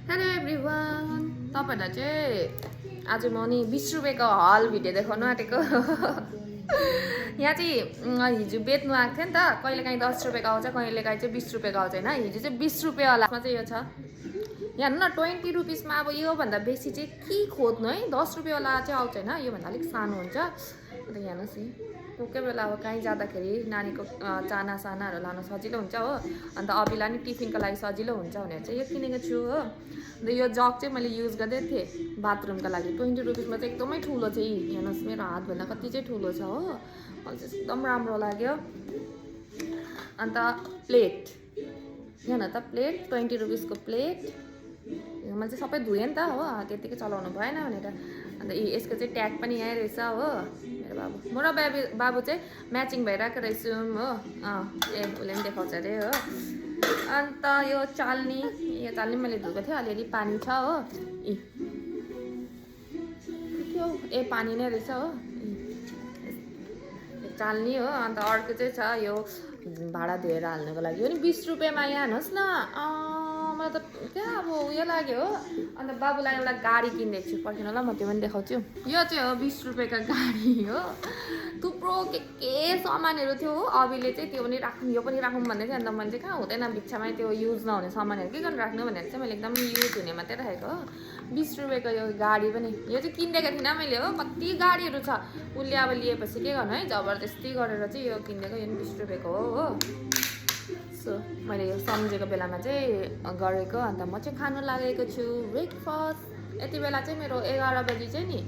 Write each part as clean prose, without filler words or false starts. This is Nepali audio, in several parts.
हेलो एभ्रिवान, तपाईँहरूलाई चाहिँ आज म नि 20 रुपियाँको हल भिडियो देखाउनु आँटेको। यहाँ चाहिँ हिजो बेच्नु आएको थियो नि त, कहिलेकाहीँ 10 रुपियाँको आउँछ, कहिलेकाहीँ चाहिँ 20 रुपियाँको आउँछ होइन। हिजो चाहिँ 20 रुपियाँवालामा चाहिँ यो छ। यहाँ हेर्नु न, 20 रुपिसमा अब योभन्दा बेसी चाहिँ के खोज्नु है। 10 रुपियाँवाला चाहिँ आउँछ होइन, योभन्दा अलिक सानो हुन्छ। अन्त यहाँ हेर्नुहोस् है, कोही कोही बेला अब कहीँ जाँदाखेरि नानीको चाना सानाहरू लान सजिलो हुन्छ हो। अन्त अभिलाई नि टिफिनको लागि सजिलो हुन्छ भनेर चाहिँ यो किनेको छु हो। अन्त यो जग चाहिँ मैले युज गर्दै थिएँ बाथरुमको लागि। 20 रुपिसमा चाहिँ एकदमै ठुलो चाहिँ हेर्नुहोस्, मेरो हातभन्दा कति चाहिँ ठुलो छ हो। मलाई चाहिँ एकदम राम्रो लाग्यो। अन्त प्लेट हेर्न त, प्लेट 20 रुपिसको प्लेट। मैले चाहिँ सबै धुएँ नि त हो, त्यत्तिकै चलाउनु भएन भनेर। अन्त यसको चाहिँ ट्याग पनि यहीँ रहेछ हो। मेरो बाबु, म र बाबु चाहिँ म्याचिङ भइरहेको रहेछौँ हो। उसले पनि देखाउँछ अरे हो। अन्त यो चाल्नी मैले धुएको थिएँ, अलिअलि पानी छ हो। पानी नै रहेछ हो चाल्नी हो। अन्त अर्को चाहिँ छ यो भाँडा धोएर हाल्नुको लागि हो नि। 20 रुपियाँमा यहाँ हेर्नुहोस् न, मलाई त क्या अब उयो लाग्यो हो। अन्त बाबुलाई एउटा गाडी किनिदिएको छु, पर्खिनु ल, म त्यो पनि देखाउँछु। यो चाहिँ हो 20 रुपियाँको गाडी हो। थुप्रो के सामानहरू थियो हो। अभिले चाहिँ त्यो पनि राखौँ, यो पनि राखौँ भन्दै थियो। अन्त मैले चाहिँ कहाँ हुँदैन, बित्थामै त्यो युज नहुने सामानहरू के गर्नु राख्नु भनेर चाहिँ मैले एकदम युज हुने मात्रै राखेको हो। 20 रुपियाँको यो गाडी पनि, यो चाहिँ किनिदिएको थिइनँ मैले हो। कति गाडीहरू छ, उसले अब लिएपछि के गर्नु है, जबरजस्ती गरेर चाहिँ यो किनिदिएको। यो पनि 20 रुपियाँको हो। सो मैले यो सम्झेको बेलामा चाहिँ गरेको। अन्त म चाहिँ खानु लागेको छु ब्रेकफास्ट। यति बेला चाहिँ मेरो 11 बजी चाहिँ नि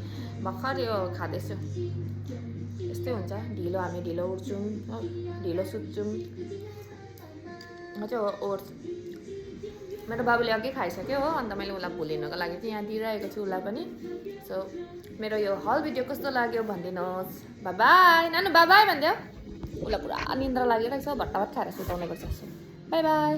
भर्खर यो खाँदैछु। यस्तै हुन्छ, हामी ढिलो उठ्छौँ हो, ढिलो सुत्छौँ। म चाहिँ ओट्स, मेरो बाबुले अघि खाइसक्यो हो। अन्त मैले उसलाई भुलिनुको लागि चाहिँ यहाँ दिइरहेको छु उसलाई पनि। सो मेरो यो हल भिडियो कस्तो लाग्यो भनिदिनुहोस्। बाई बाई नानु, बाई बाई भनिदियो। उसलाई पुरा निन्द्रा लागिरहेको छ, भट्टाभट खाएर सुताउनुपर्छ। By by.